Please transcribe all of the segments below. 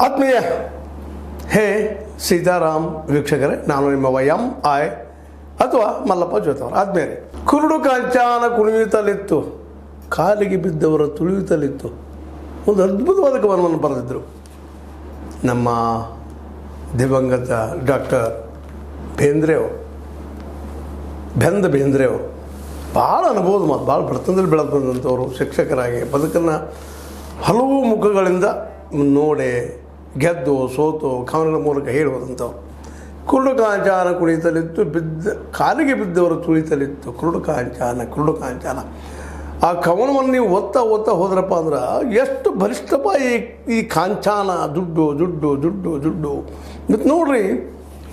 ಆತ್ಮೀಯ ಹೇ ಸೀತಾರಾಮ್ ವೀಕ್ಷಕರೇ, ನಾನು ನಿಮ್ಮ ವೈ.ಎಂ.ಐ. ಅಥವಾ ಮಲ್ಲಪ್ಪ ಜೋತವರ. ಆದ್ಮೇಲೆ ಕುರುಡು ಕಾಂಚಾನ ಕುಣಿಯುತ್ತಲಿತ್ತು, ಕಾಲಿಗೆ ಬಿದ್ದವರ ತುಳಿಯುತ್ತಲಿತ್ತು. ಒಂದು ಅದ್ಭುತವಾದ ಕವನವನ್ನು ಬರೆದಿದ್ದರು ನಮ್ಮ ದಿವಂಗತ ಡಾಕ್ಟರ್ ಬೇಂದ್ರೆಯವರು. ಭಾಳ ಅನುಭವದ ಮಾತು, ಭಾಳ ಬಡತನದಲ್ಲಿ ಬೆಳೆದು ಬಂದಂಥವರು, ಶಿಕ್ಷಕರಾಗಿ ಬದುಕನ್ನು ಹಲವು ಮುಖಗಳಿಂದ ನೋಡಿ ಗೆದ್ದು ಸೋತು ಕವನಗಳ ಮೂಲಕ ಹೇಳುವುದಂಥವ್ರು. ಕುರುಡು ಕಾಂಚಾನ ಕುಣಿತಲಿತ್ತು, ಕಾಲಿಗೆ ಬಿದ್ದವರು ತುಳಿತಲಿತ್ತು. ಕುರುಡು ಕಾಂಚಾನ ಆ ಕವನವನ್ನು ನೀವು ಓದ್ತಾ ಹೋದ್ರಪ್ಪ ಅಂದ್ರೆ ಎಷ್ಟು ಬಲಿಷ್ಠಪ್ಪ ಈ ಕಾಂಚಾನ. ದುಡ್ಡು ಮತ್ತು ನೋಡ್ರಿ,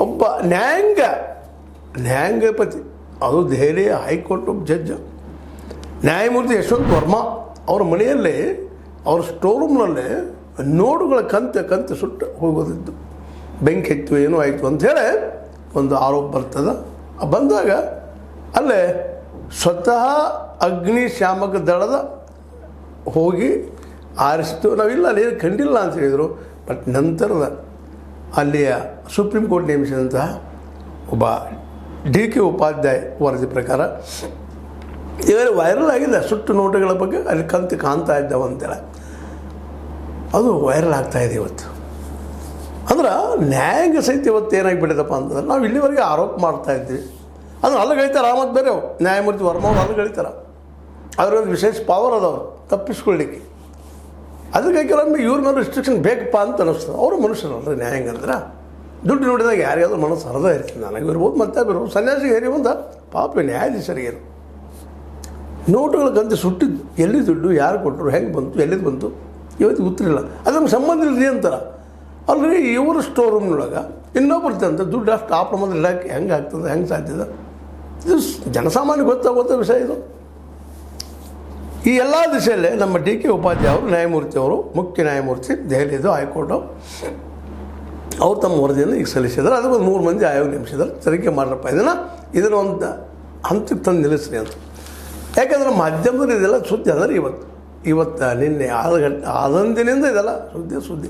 ಒಬ್ಬ ನ್ಯಾಯಾಂಗಪತಿ, ಅದು ದೆಹಲಿ ಹೈಕೋರ್ಟ್ ಜಡ್ಜ್ ನ್ಯಾಯಮೂರ್ತಿ ಯಶವಂತ್ ವರ್ಮಾ ಅವರ ಮನೆಯಲ್ಲೇ, ಅವ್ರ ಸ್ಟೋರ್ ರೂಮ್ನಲ್ಲೇ ನೋಟುಗಳ ಕಂತೆ ಸುಟ್ಟು ಹೋಗೋದಿದ್ದು, ಬೆಂಕಿ ಹತ್ತು ಏನೋ ಆಯಿತು ಅಂಥೇಳಿ ಒಂದು ಆರೋಪ ಬರ್ತದೆ. ಬಂದಾಗ ಅಲ್ಲೇ ಸ್ವತಃ ಅಗ್ನಿಶಾಮಕ ದಳದ ಹೋಗಿ ಆರಿಸಿತು. ನಾವಿಲ್ಲ ಅಲ್ಲಿ ಏನು ಕಂಡಿಲ್ಲ ಅಂತ ಹೇಳಿದರು. ಬಟ್ ನಂತರದ ಅಲ್ಲಿಯ ಸುಪ್ರೀಂ ಕೋರ್ಟ್ ನೇಮಿಸಿದಂತಹ ಒಬ್ಬ D.K. ಉಪಾಧ್ಯಾಯ ವರದಿ ಪ್ರಕಾರ ಇವಾಗ ವೈರಲ್ ಆಗಿದೆ ಸುಟ್ಟು ನೋಟುಗಳ ಬಗ್ಗೆ. ಅಲ್ಲಿ ಕಂತು ಕಾಣ್ತಾ ಇದ್ದಾವೆ ಅಂತೇಳಿ ಅದು ವೈರಲ್ ಆಗ್ತಾಯಿದೆ ಇವತ್ತು. ಅಂದ್ರೆ ನ್ಯಾಯಾಂಗ ಸಹಿತ ಇವತ್ತು ಏನಾಗಿಬಿಟ್ಟಿದಪ್ಪ ಅಂತಂದ್ರೆ, ನಾವು ಇಲ್ಲಿವರೆಗೆ ಆರೋಪ ಮಾಡ್ತಾಯಿದ್ವಿ, ಅದನ್ನು ಅಲ್ಲಗಳಿತಾರೆ. ಆಮತ್ತು ಬೇರೆ ನ್ಯಾಯಮೂರ್ತಿ ವರ್ಮ ಅವರು ಅಲ್ಲಗಳಿತಾರೆ. ಅದರೊಂದು ವಿಶೇಷ ಪವರ್ ಅದವರು ತಪ್ಪಿಸ್ಕೊಳ್ಳಿಕ್ಕೆ. ಅದಕ್ಕೆ ಕೆಲವೊಮ್ಮೆ ಇವ್ರ ಮೇಲೆ ರಿಸ್ಟ್ರಿಕ್ಷನ್ ಬೇಕಪ್ಪ ಅಂತ ಅನ್ನಿಸ್ತದೆ. ಅವರು ಮನುಷ್ಯರಲ್ರಿ ನ್ಯಾಯಾಂಗ ಅಂದ್ರೆ. ದುಡ್ಡು ನೋಡಿದಾಗ ಯಾರ್ಯಾವ್ದು ಮನಸ್ಸು ಹರಿದ ಇರ್ತೀನಿ, ನನಗಿರ್ಬೋದು ಮತ್ತೆ ಇರ್ಬೋದು. ಸನ್ಯಾಸಿಗೆ ಹೇರಿ ಬಂದ ಪಾಪ ನ್ಯಾಯಾಧೀಶರಿಗೇನು ನೋಟುಗಳ ಕಂತೆ ಸುಟ್ಟಿದ್ದು, ಎಲ್ಲಿ ದುಡ್ಡು, ಯಾರು ಕೊಟ್ಟರು, ಹೆಂಗೆ ಬಂತು, ಎಲ್ಲಿದ್ದು ಬಂತು, ಇವತ್ತು ಗೊತ್ತಿರಲಿಲ್ಲ. ಅದು ನಮ್ಗೆ ಸಂಬಂಧ ಇಲ್ಲರಿ ಅಂತಾರೆ. ಅಲ್ರಿ ಇವ್ರ ಸ್ಟೋರ್ ರೂಮ್ನೊಳಗೆ ಇನ್ನೊಬ್ಬರು ತಂತ ದುಡ್ಡು ಅಷ್ಟು ಆ ಪ್ರಮಾಣದಲ್ಲಿ ಇಡೋಕ್ಕೆ ಹೆಂಗೆ ಆಗ್ತದೆ, ಹೆಂಗೆ ಸಾಧ್ಯದ? ಇದು ಜನಸಾಮಾನ್ಯ ಗೊತ್ತಾಗೋದ ವಿಷಯ. ಇದು ಈ ಎಲ್ಲ ದಿಶೆಯಲ್ಲೇ ನಮ್ಮ D.K. ಉಪಾಧ್ಯಾಯ ಅವರು, ನ್ಯಾಯಮೂರ್ತಿಯವರು, ಮುಖ್ಯ ನ್ಯಾಯಮೂರ್ತಿ ದೆಹಲಿದು ಹೈಕೋರ್ಟು, ಅವ್ರು ತಮ್ಮ ವರದಿಯನ್ನು ಈಗ ಸಲ್ಲಿಸಿದ್ದಾರೆ. ಅದಕ್ಕೆ ಒಂದು 3 ಮಂದಿ ಆಯೋಗ ನೇಮಿಸಿದ್ದಾರೆ. ತನಿಖೆ ಮಾಡ್ರಪ್ಪ, ಇದನ್ನು ಒಂದು ಹಂತಕ್ಕೆ ತಂದು ನಿಲ್ಲಿಸ್ರಿ ಅಂತ. ಯಾಕಂದ್ರೆ ಮಾಧ್ಯಮದಲ್ಲಿ ಇದೆಲ್ಲ ಸುದ್ದಿ ಅಂದರೆ ಇವತ್ತು ನಿನ್ನೆ 6 ಗಂಟೆ ಆದಂದಿನಿಂದ ಇದೆಲ್ಲ ಸುದ್ದಿ.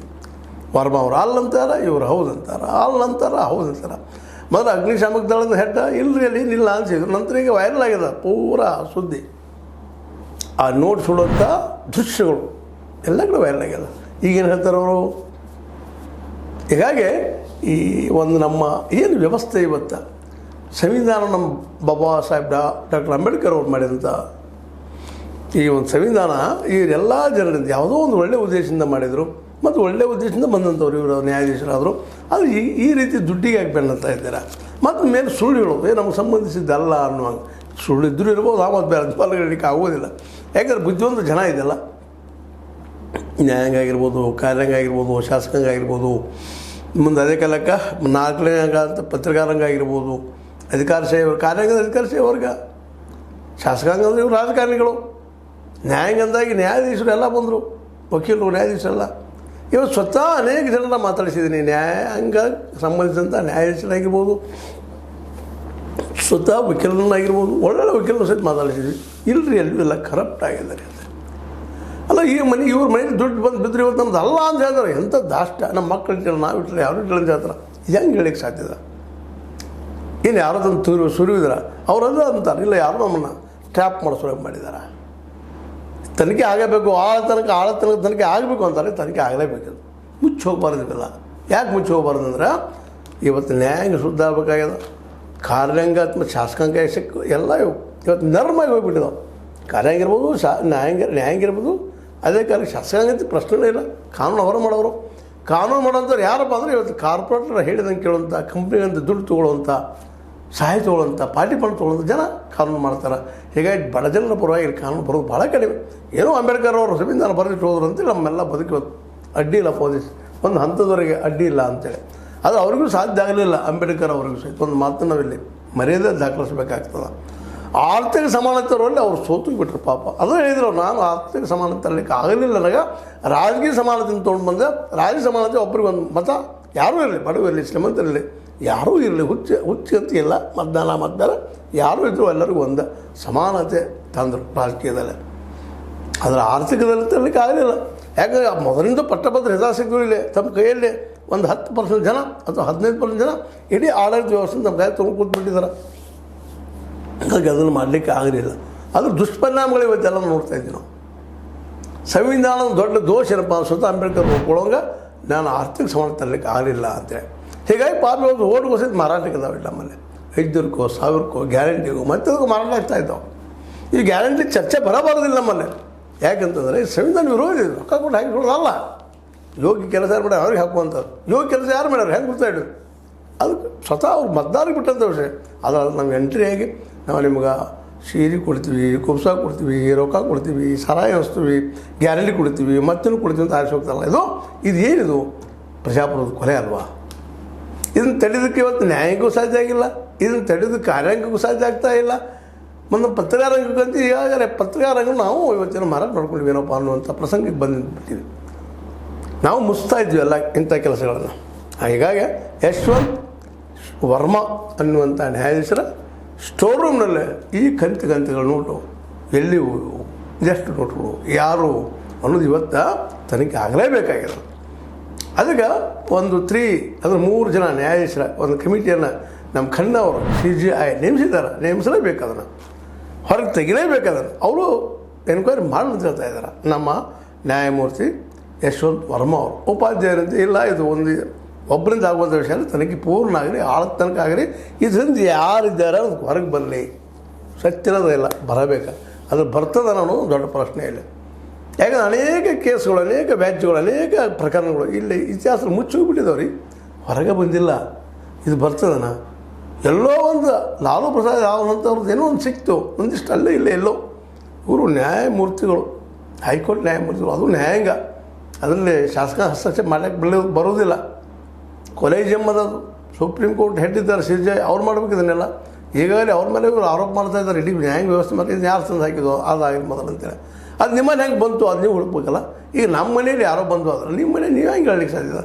ವರ್ಮ ಅವರು ಅಲ್ಲಂತಾರೆ, ಇವರು ಹೌದಂತಾರೆ, ಹೌದಂತಾರೆ. ಮೊದಲು ಅಗ್ನಿಶಾಮಕ ದಳದ ಹೆಡ್ಡ ಇಲ್ಲರಿ ಅಲ್ಲಿ ನಿಲ್ಲ ಅನಿಸಿದ್ರು. ನಂತರ ಈಗ ವೈರಲ್ ಆಗಿದೆ ಪೂರಾ ಸುದ್ದಿ. ಆ ನೋಟ್ ಸುಡುವಂಥ ದೃಶ್ಯಗಳು ಎಲ್ಲ ಕಡೆ ವೈರಲ್ ಆಗ್ಯದ. ಈಗೇನು ಹೇಳ್ತಾರೆ ಅವರು? ಹೀಗಾಗಿ ಈ ಒಂದು ನಮ್ಮ ಏನು ವ್ಯವಸ್ಥೆ ಇವತ್ತು ಸಂವಿಧಾನ, ನಮ್ಮ ಬಾಬಾ ಸಾಹೇಬ್ ಡಾಕ್ಟರ್ ಅಂಬೇಡ್ಕರ್ ಅವ್ರು ಮಾಡಿದಂಥ ಈ ಒಂದು ಸಂವಿಧಾನ ಇವರೆಲ್ಲ ಜನರಿಂದ ಯಾವುದೋ ಒಂದು ಒಳ್ಳೆಯ ಉದ್ದೇಶದಿಂದ ಮಾಡಿದರು ಮತ್ತು ಒಳ್ಳೆಯ ಉದ್ದೇಶದಿಂದ ಬಂದಂಥವ್ರು ಇವರು ನ್ಯಾಯಾಧೀಶರಾದರು. ಆದರೆ ಈ ರೀತಿ ದುಡ್ಡಿಗಾಗಿ ಬೆನ್ನತ್ತಾ ಇದ್ದಾರೆ. ಮತ್ತು ಮೇಲೆ ಸುಳ್ಳು ಹೇಳೋದು ನಮಗೆ ಸಂಬಂಧಿಸಿದ್ದಲ್ಲ ಅನ್ನುವಾಗ ಸುಳ್ಳಿದ್ರೂ ಇರ್ಬೋದು, ಆಮದು ಬೇರೆ ಪಾಲ್ಗೊಳ್ಳಿಕ್ಕೆ ಆಗೋದಿಲ್ಲ. ಯಾಕಂದ್ರೆ ಬುದ್ಧಿವಂತ ಜನ ಇದೆಲ್ಲ, ನ್ಯಾಯಾಂಗ ಆಗಿರ್ಬೋದು, ಕಾರ್ಯಾಂಗ ಆಗಿರ್ಬೋದು, ಶಾಸಕಾಂಗ ಆಗಿರ್ಬೋದು, ಮುಂದೆ ಅದೇ ಕಾಲಕ್ಕೆ 4ನೇ ಅಂಗ ಅಂತ ಪತ್ರಿಕಾರಂಗ ಆಗಿರ್ಬೋದು, ಅಧಿಕಾರ ಸೇವೆ, ಕಾರ್ಯಾಂಗದ ಅಧಿಕಾರ ಸೇವರ್ಗ, ಶಾಸಕಾಂಗ ಅಂದರೆ ಇವರು ರಾಜಕಾರಣಿಗಳು, ನ್ಯಾಯಾಂಗಂದಾಗಿ ನ್ಯಾಯಾಧೀಶರು ಎಲ್ಲ ಬಂದರು, ವಕೀಲರು, ನ್ಯಾಯಾಧೀಶರೆಲ್ಲ. ಇವತ್ತು ಸ್ವತಃ ಅನೇಕ ಜನರನ್ನ ಮಾತಾಡಿಸಿದ್ದೀನಿ. ನ್ಯಾಯಾಂಗ ಸಂಬಂಧಿಸಿದಂಥ ನ್ಯಾಯಾಧೀಶರಾಗಿರ್ಬೋದು, ಸ್ವತಃ ವಕೀಲರನ್ನಾಗಿರ್ಬೋದು, ಒಳ್ಳೊಳ್ಳೆ ವಕೀಲರು ಸಹಿತ ಮಾತಾಡಿಸಿದ್ವಿ. ಇಲ್ಲರಿ ಎಲ್ಲೂ ಎಲ್ಲ ಕರಪ್ಟ್ ಆಗಿದ್ದಾರೆ ಅಂತ. ಅಲ್ಲ, ಇವ್ರ ಮನೇಲಿ ದುಡ್ಡು ಬಂದು ಬಿದ್ದರೆ ಇವತ್ತು ನಮ್ದು ಅಲ್ಲ ಅಂತ ಹೇಳ್ತಾರೆ. ಎಂಥ ದಾಷ್ಟ, ನಮ್ಮ ಮಕ್ಕಳು ಇಟ್ಟರೆ ನಾವು ಇಟ್ಟರೆ ಯಾರು ಇಟ್ಟರೆ ಅಂತ ಹೇಳ್ತಾರೆ. ಹೆಂಗೆ ಹೇಳಿಕ್ಕೆ ಸಾಧ್ಯದ? ಏನು ಯಾರೋ ತಂದು ಸುರಿವಿದ್ರ ಅವರಲ್ಲ ಅಂತಾರೆ. ಇಲ್ಲ, ಯಾರು ನಮ್ಮನ್ನು ಟ್ರ್ಯಾಪ್ ಮಾಡಿಸೋಕೆ ಮಾಡಿದ್ದಾರೆ. ತನಿಖೆ ಆಗಬೇಕು, ಆಳ ತನಕ ಆಗಬೇಕು ಅಂತಾರೆ. ತನಿಖೆ ಆಗಲೇಬೇಕು. ಮುಚ್ಚಿ ಹೋಗ್ಬಾರ್ದು ಇವೆಲ್ಲ. ಯಾಕೆ ಮುಚ್ಚಿ ಹೋಗ್ಬಾರ್ದು ಅಂದ್ರೆ ಇವತ್ತು ನ್ಯಾಯಾಂಗ ಶುದ್ಧ ಆಗಬೇಕಾಗ್ಯದ. ಕಾರ್ಯಾಂಗ ಅಥವಾ ಶಾಸಕಾಂಗ ಎಲ್ಲ ಇವತ್ತು ನರ್ಮಾಗಿ ಹೋಗ್ಬಿಟ್ಟಿದಾವೆ. ಕಾರ್ಯಾಂಗ ಇರ್ಬೋದು, ನ್ಯಾಯಾಂಗ ಇರ್ಬೋದು, ಅದೇ ಕಾಲಕ್ಕೆ ಶಾಸಕಾಂಗ ಅಂತ ಪ್ರಶ್ನೆನೇ ಇಲ್ಲ. ಕಾನೂನು ಹೊರ ಮಾಡೋರು, ಕಾನೂನು ಮಾಡೋಂಥವ್ರು ಯಾರಪ್ಪ ಅಂದರೆ ಇವತ್ತು ಕಾರ್ಪೊರೇಟರ್ ಹೇಳಿದಂಗೆ ಕೇಳುವಂಥ, ಕಂಪ್ನಿಗಂತ ದುಡ್ಡು ತೊಗೊಳ್ಳೋವಂಥ, ಸಹಾಯ ತೊಗೊಳ್ಳೋಂಥ, ಪಾರ್ಟಿ ಫಂಡ್ ತೊಗೊಳ್ಳೋಂಥ ಜನ ಕಾನೂನು ಮಾಡ್ತಾರೆ. ಹೀಗಾಗಿ ಬಡ ಜನರ ಪರವಾಗಿ ಕಾನೂನು ಬರೋದು ಭಾಳ ಕಡಿಮೆ. ಏನೋ ಅಂಬೇಡ್ಕರ್ ಅವರು ಸಂವಿಧಾನ ಬರೆದಿಟ್ಟು ಹೋದ್ರು ಅಂತೇಳಿ ನಮ್ಮೆಲ್ಲ ಬದುಕಿ ಅಡ್ಡಿ ಇಲ್ಲ, ಒಂದು ಹಂತದವರೆಗೆ ಅಡ್ಡಿ ಇಲ್ಲ ಅಂತೇಳಿ. ಅದು ಅವ್ರಿಗೂ ಸಾಧ್ಯ ಆಗಲಿಲ್ಲ. ಅಂಬೇಡ್ಕರ್ ಅವ್ರಿಗೂ ಸಹಿತ ಒಂದು ಮಾತನ್ನು ನಾವಿಲ್ಲಿ ಮರ್ಯಾದೆ ದಾಖಲಿಸಬೇಕಾಗ್ತದೆ. ಆರ್ಥಿಕ ಸಮಾನತೆಯವರಲ್ಲಿ ಅವ್ರು ಸೋತು ಬಿಟ್ರು ಪಾಪ. ಅದು ಹೇಳಿದ್ರು, ನಾನು ಆರ್ಥಿಕ ಸಮಾನತೆ ತರಲಿಕ್ಕೆ ಆಗಲಿಲ್ಲ, ನನಗೆ ರಾಜಕೀಯ ಸಮಾನತೆಯನ್ನು ತೊಗೊಂಡು ಬಂದೆ. ರಾಜಕೀಯ ಸಮಾನತೆ ಒಬ್ಬರಿಗೊಂದು ಮತ, ಯಾರೂ ಇರಲಿ, ಬಡವರಿರಲಿ, ಶ್ರೀಮಂತರಿರಲಿ, ಯಾರೂ ಇರಲಿ, ಹುಚ್ಚು ಅಂತ ಇಲ್ಲ, ಮತದಾನ ಯಾರೂ ಇದ್ದರೂ ಎಲ್ಲರಿಗೂ ಒಂದು ಸಮಾನತೆ ತಂದರು ರಾಜಕೀಯದಲ್ಲಿ. ಆದರೆ ಆರ್ಥಿಕದಲ್ಲಿ ತರಲಿಕ್ಕೆ ಆಗಲಿಲ್ಲ. ಯಾಕಂದರೆ ಮೊದಲಿಂದ ಪಟ್ಟಭದ್ರ ಹಿತಾಸಕ್ತಿಗಳಿಲ್ಲ ತಮ್ಮ ಕೈಯಲ್ಲಿ ಒಂದು 10% ಜನ ಅಥವಾ 15% ಜನ ಇಡೀ ಆಡಳಿತ ವ್ಯವಸ್ಥೆ ನಮ್ಮ ಕೈ ತೊಗೊಂಡು ಕೂತ್ಬಿಟ್ಟಿದ್ದಾರೆ. ಹಾಗಾಗಿ ಅದನ್ನು ಮಾಡಲಿಕ್ಕೆ ಆಗಲಿಲ್ಲ. ಅದ್ರ ದುಷ್ಪರಿಣಾಮಗಳು ಇವತ್ತೆಲ್ಲ ನೋಡ್ತಾ ಇದ್ದೀವಿ ನಾವು. ಸಂವಿಧಾನದ ದೊಡ್ಡ ದೋಷ ಏನಪ್ಪ, ಸ್ವತಃ ಅಂಬೇಡ್ಕರ್ ಒಪ್ಕೊಳ್ಳೋಂಗ ನಾನು ಆರ್ಥಿಕ ಸಮಾನ ತರಲಿಕ್ಕೆ ಆಗಲಿಲ್ಲ ಅಂತೇಳಿ. ಹೀಗಾಗಿ ಪಾಪ ಒಂದು ಓಟ್ಗೋಸಿದ ಮಾರಾಟಕ್ಕೆ ಇದಾವೆ ನಮ್ಮಲ್ಲಿ 500ಕ್ಕೋ 1000ಕ್ಕೋ ಗ್ಯಾರಂಟಿಗೂ ಮತ್ತದಕ್ಕೂ ಮಾರಾಟ ಆಗ್ತಾ ಇದ್ದಾವೆ. ಈ ಗ್ಯಾರಂಟಿ ಚರ್ಚೆ ಬರಬಾರದಿಲ್ಲ ನಮ್ಮಲ್ಲಿ. ಯಾಕಂತಂದರೆ ಸಂವಿಧಾನ ವಿರೋಧಿ ರೊಕ್ಕ ಕೊಟ್ಟು ಹಾಕಿಕೊಳ್ಳೋದಲ್ಲ. ಯೋಗಿ ಕೆಲಸ ಯಾರು ಮಾಡ್ಯಾರ ಅವ್ರಿಗೆ ಹಾಕುವಂಥದ್ದು. ಯೋಗಿ ಕೆಲಸ ಯಾರು ಮಾಡ್ಯಾರ ಹೆಂಗೆ ಗೊತ್ತಾ ಇಡ್ರಿ, ಅದಕ್ಕೆ ಸ್ವತಃ ಅವ್ರು ಮತದಾರರಿಗೆ ಬಿಟ್ಟಂಥ ವಿಷಯ. ಅದ್ರಲ್ಲಿ ನಾವು ಎಂಟ್ರಿ ಆಗಿ ನಾವು ನಿಮ್ಗೆ ಸೀರೆ ಕೊಡ್ತೀವಿ, ಕುಬ್ಸ ಕೊಡ್ತೀವಿ, ರೊಕ್ಕ ಕೊಡ್ತೀವಿ, ಸರಾಯಿ ಹಚ್ತೀವಿ, ಗ್ಯಾರಂಟಿ ಕೊಡ್ತೀವಿ, ಮತ್ತೇನು ಕೊಡ್ತೀವಿ ಅಂತ ಆರಿಸಿ ಹೋಗ್ತಾರಲ್ಲ, ಇದು ಏನಿದು ಪ್ರಜಾಪ್ರಭುತ್ವ ಕೊಲೆ ಅಲ್ವಾ? ಇದನ್ನು ತಡೆಯೋದಕ್ಕೆ ಇವತ್ತು ನ್ಯಾಯಕ್ಕೂ ಸಾಧ್ಯ ಆಗಿಲ್ಲ, ಇದನ್ನು ತಡೆಯೋದಕ್ಕೆ ಕಾರ್ಯಾಂಗಕ್ಕೂ ಸಾಧ್ಯ ಆಗ್ತಾ ಇಲ್ಲ. ಮತ್ತು ಪತ್ರಿಕಾರಂಗಕ್ಕಂತ ಈಗಾಗಲೇ ಪತ್ರಿಕಾರಂಗ ನಾವು ಇವತ್ತಿನ ಮಾರಾಟ ಮಾಡ್ಕೊಂಡಿವೇನಪ್ಪ ಅನ್ನುವಂಥ ಪ್ರಸಂಗಕ್ಕೆ ಬಂದುಬಿಟ್ಟಿವಿ. ನಾವು ಮುಚ್ತಾ ಇದ್ವಿ ಎಲ್ಲ ಇಂಥ ಕೆಲಸಗಳನ್ನು. ಹೀಗಾಗಿ ಯಶವಂತ್ ವರ್ಮಾ ಅನ್ನುವಂಥ ನ್ಯಾಯಾಧೀಶರ ಸ್ಟೋರ್ ರೂಮ್ನಲ್ಲೇ ಈ ಕಂತುಗಳು ನೋಟು ಎಲ್ಲಿ ಎಷ್ಟು ನೋಟುಗಳು ಯಾರು ಅನ್ನೋದು ಇವತ್ತು ತನಿಖೆ ಆಗಲೇಬೇಕಾಗಿದೆ. ಅದಕ್ಕೆ ಒಂದು 3 ಜನ ನ್ಯಾಯಾಧೀಶರ ಒಂದು ಕಮಿಟಿಯನ್ನು ನಮ್ಮ ಖನ್ನಾ ಅವರು CJI ನೇಮಿಸಲೇಬೇಕು. ಅದನ್ನು ಹೊರಗೆ ತೆಗಿಲೇಬೇಕಾದ್ರೆ ಅವರು ಎನ್ಕ್ವೈರಿ ಮಾಡಿ ಅಂತ ಹೇಳ್ತಾ ಇದ್ದಾರೆ. ನಮ್ಮ ನ್ಯಾಯಮೂರ್ತಿ ಯಶವಂತ್ ವರ್ಮಾ ಅವರು ಉಪಾಧ್ಯಾಯರಂತೆ ಇಲ್ಲ, ಇದು ಒಬ್ಬರಿಂದ ಆಗುವಂಥ ವಿಷಯ ತನಿಖೆ ಪೂರ್ಣ ಆಗಲಿ, ಆಳದ ತನಕ ಆಗಲಿ, ಇದರಿಂದ ಯಾರಿದ್ದಾರೆ ಅದಕ್ಕೆ ಹೊರಗೆ ಬರಲಿ. ಸತ್ಯನದ ಇಲ್ಲ ಬರಬೇಕು, ಅದು ಬರ್ತದೆ ಅನ್ನೋ ದೊಡ್ಡ ಪ್ರಶ್ನೆ ಇಲ್ಲ. ಯಾಕಂದ್ರೆ ಅನೇಕ ಕೇಸ್ಗಳು, ಅನೇಕ ವ್ಯಾಜ್ಯಗಳು, ಅನೇಕ ಪ್ರಕರಣಗಳು ಇಲ್ಲಿ ಇತಿಹಾಸ ಮುಚ್ಚೋಗ್ಬಿಟ್ಟಿದ್ದಾವೆ ರೀ, ಹೊರಗೆ ಬಂದಿಲ್ಲ. ಇದು ಬರ್ತದನ ಎಲ್ಲೋ ಒಂದು ಲಾಲು ಪ್ರಸಾದ್ ಯಾವಂಥವ್ರದ್ದು ಏನೋ ಒಂದು ಸಿಕ್ತು, ಒಂದಿಷ್ಟು ಅಲ್ಲೇ ಇಲ್ಲೇ ಎಲ್ಲೋ. ಇವರು ನ್ಯಾಯಮೂರ್ತಿಗಳು, ಹೈಕೋರ್ಟ್ ನ್ಯಾಯಮೂರ್ತಿಗಳು, ಅದು ನ್ಯಾಯಾಂಗ, ಅದರಲ್ಲಿ ಶಾಸಕ ಹಸ್ತಕ್ಷೇಪ ಮಾಡಕ್ಕೆ ಬರೋದಿಲ್ಲ. ಕೊಲೇಜಿಯಮ್ ಅದದು, ಸುಪ್ರೀಂ ಕೋರ್ಟ್ ಹೆಡ್ ಇದ್ದಾರೆ CJI, ಅವ್ರು ಮಾಡ್ಬೇಕು ಇದನ್ನೆಲ್ಲ. ಈಗಾಗಲೇ ಅವ್ರ ಮೇಲೆ ಇವರು ಆರೋಪ ಮಾಡ್ತಾ ಇದ್ದಾರೆ, ಇಡೀ ನ್ಯಾಯಾಂಗ ವ್ಯವಸ್ಥೆ ಮಾಡಿ ಇದು ಯಾರು ತಂದು ಹಾಕಿದೋ ಅದಾಗಿಲ್ಲ ಮೊದಲು ಅಂತೇಳಿ. ಅದು ನಿಮ್ಮಲ್ಲಿ ಹೆಂಗೆ ಬಂತು ಅದು ನೀವು ಹುಡುಕ್ಬೇಕಲ್ಲ. ಈಗ ನಮ್ಮ ಮನೇಲಿ ಯಾರೋ ಬಂದು ಆದ್ರೆ ನಿಮ್ಮ ಮನೆ ನೀವು ಹೆಂಗೆ ಹೇಳಲಿಕ್ಕೆ ಸಾಧ್ಯ?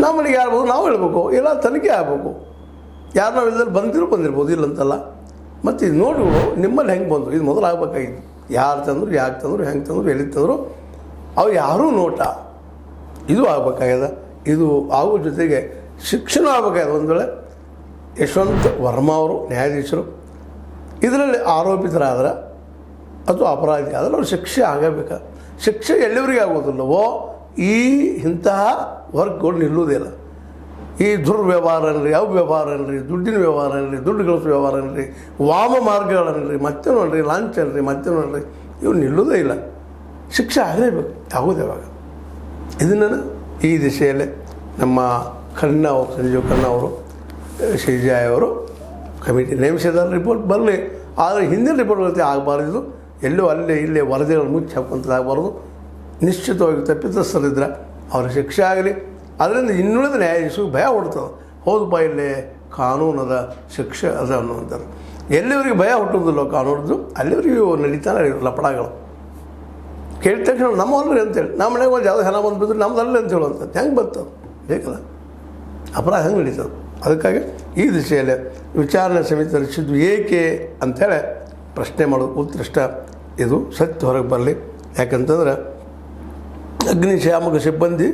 ನಮ್ಮ ಮನೆಗೆ ಯಾರು ಬಂದು ನಾವು ಹೇಳ್ಬೇಕು, ಇಲ್ಲ ತನಿಖೆ ಆಗಬೇಕು. ಯಾರು ನಾವು ಇಲ್ಲದಲ್ಲಿ ಬಂದಿರ್ಬೋದು, ಇಲ್ಲಂತಲ್ಲ. ಮತ್ತು ಇದು ನೋಟುಗಳು ನಿಮ್ಮಲ್ಲಿ ಹೆಂಗೆ ಬಂದು ಇದು ಮೊದಲು ಆಗ್ಬೇಕಾಗಿತ್ತು. ಯಾರು ತಂದರು, ಯಾಕೆ ತಂದರು, ಹೆಂಗೆ ತಂದರು, ಎಲ್ಲಿ ತಂದರು, ಅವು ಯಾರೂ ನೋಟ ಇದು ಆಗಬೇಕಾಗ್ಯದ. ಇದು ಆಗುವ ಜೊತೆಗೆ ಶಿಕ್ಷಣ ಆಗಬೇಕಾಗ್ಯದ. ಒಂದು ವೇಳೆ ಯಶವಂತ್ ವರ್ಮಾ ಅವರು ನ್ಯಾಯಾಧೀಶರು ಇದರಲ್ಲಿ ಆರೋಪಿತರಾದ್ರೆ ಅಥವಾ ಅಪರಾಧಿ ಆದರೆ ಅವ್ರು ಶಿಕ್ಷೆ ಆಗಬೇಕು. ಶಿಕ್ಷೆ ಎಲ್ಲಿವರೆಗೆ ಆಗೋದಿಲ್ಲವೋ ಇಂತಹ ವರ್ಕ್ಗಳು ನಿಲ್ಲುವುದಿಲ್ಲ. ಈ ದುರ್ವ್ಯವಹಾರ ಅನ್ರಿ, ಅವ್ಯವಹಾರ ಅನ್ರಿ, ದುಡ್ಡಿನ ವ್ಯವಹಾರ ಅನ್ರಿ, ದುಡ್ಡು ಗಳಿಸೋ ವ್ಯವಹಾರ ಅನ್ರಿ, ವಾಮ ಮಾರ್ಗಗಳನ್ರಿ, ಮತ್ತೇನು ಅನ್ರಿ, ಲಾಂಚ್ ಅನ್ರಿ, ಮತ್ತೇನು ಅನ್ರಿ, ಇವು ನಿಲ್ಲುವುದೇ ಇಲ್ಲ. ಶಿಕ್ಷೆ ಆಗಲೇಬೇಕು, ಆಗೋದು ಯಾವಾಗ. ಇದನ್ನು ಈ ದಿಶೆಯಲ್ಲೇ ನಮ್ಮ ಖನ್ನಾ ಅವರು, ಸಂಜೀವ್ ಖನ್ನಾ ಅವರು, CJI ಅವರು ಕಮಿಟಿ ನೇಮಿಸಿದ್ದಾರೆ. ರಿಪೋರ್ಟ್ ಬರಲಿ, ಆದರೆ ಹಿಂದಿನ ರಿಪೋರ್ಟ್ಗಳಂತೆ ಆಗಬಾರ್ದು. ಎಲ್ಲೋ ಅಲ್ಲೇ ಇಲ್ಲೇ ವರದಿಗಳು ಮುಚ್ಚಿ ಹಾಕುವಂಥದ್ದಾಗಬಾರ್ದು. ನಿಶ್ಚಿತವಾಗಿ ತಪ್ಪಿತಸ್ಥರಿದ್ದರೆ ಅವ್ರಿಗೆ ಶಿಕ್ಷೆ ಆಗಲಿ. ಅದರಿಂದ ಇನ್ನುಳಿದ ನ್ಯಾಯಾಧೀಶರು ಭಯ ಹುಡ್ತದೆ, ಹೌದಪ್ಪ ಇಲ್ಲೇ ಕಾನೂನದ ಶಿಕ್ಷೆ ಅದ ಅನ್ನುವಂಥದ್ದು. ಎಲ್ಲಿವರೆಗೆ ಭಯ ಹುಟ್ಟುವುದಿಲ್ಲ ಕಾನೂನದ್ದು ಅಲ್ಲಿವರೆಗೂ ನಡೀತಾನೆ ಲಪಡಗಳು. ಕೇಳಿದ ತಕ್ಷಣ ನಮ್ಮಲ್ರಿ ಅಂತೇಳಿ, ನಮ್ಮ ಮನೆಗೆ ಒಂದು ಯಾವುದೋ ಹೆಣ ಬಂದುಬಿಟ್ರೆ ನಮ್ಮದಲ್ಲ ಅಂತ ಹೇಳುವಂಥದ್ದು ಹೆಂಗೆ ಬರ್ತದೆ? ಬೇಕಲ್ಲ, ಅಪರಾಧ ಹೆಂಗೆ ನಡೀತದೆ? ಅದಕ್ಕಾಗಿ ಈ ದಿಶೆಯಲ್ಲಿ ವಿಚಾರಣೆ ಸಮಿತಿ ರಚಿಸಿದ್ದು ಏಕೆ ಅಂಥೇಳಿ ಪ್ರಶ್ನೆ ಮಾಡೋದು ಉತ್ಕೃಷ್ಟ. ಇದು ಸತ್ಯ ಹೊರಗೆ ಬರಲಿ. ಯಾಕಂತಂದ್ರೆ ಅಗ್ನಿಶಾಮಕ ಸಿಬ್ಬಂದಿ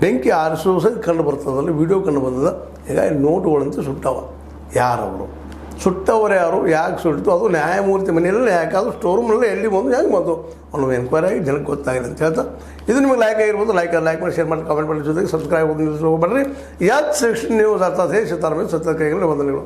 ಬೆಂಕಿ ಆರಿಸುವ ಸಹ ಕಂಡು ಬರ್ತದಲ್ಲಿ ವಿಡಿಯೋ ಕಂಡು ಬಂದದ. ಹೀಗಾಗಿ ನೋಟುಗಳಂತೂ ಸುಟ್ಟವ. ಯಾರವರು ಸುಟ್ಟವರು ಯಾರು, ಯಾಕೆ ಸುಟ್ಟು, ಅದು ನ್ಯಾಯಮೂರ್ತಿ ಮನೆಯಲ್ಲೇ ಯಾಕೆ, ಅದು ಸ್ಟೋರ್ ರೂಮ್ನಲ್ಲೇ ಎಲ್ಲಿ ಬಂದು ಹೆಂಗೆ ಬಂದು ಅನ್ನೋ ಎನ್ಕ್ವೈರಿ ಆಗಿ ಜನಕ್ಕೆ ಗೊತ್ತಾಗಿಲ್ಲ ಅಂತ ಹೇಳ್ತಾ, ಇದು ನಿಮಗೆ ಲೈಕ್ ಆಗಿರ್ಬೋದು. ಲೈಕ್ ಮಾಡಿ, ಶೇರ್ ಮಾಡಿ, ಕಾಮೆಂಟ್ ಮಾಡಿ, ಜೊತೆಗೆ ಸಬ್ಸ್ಕ್ರೈಬ್ ಹೋಗ್ಬರ್ರಿ. ಯಾತ್ ಸೆಕ್ಷನ್ ನ್ಯೂಸ್ ಅರ್ಥಾತ್ ಸತ್ಯ ಕೈಗಳಲ್ಲಿ ವಂದನೆಗಳು.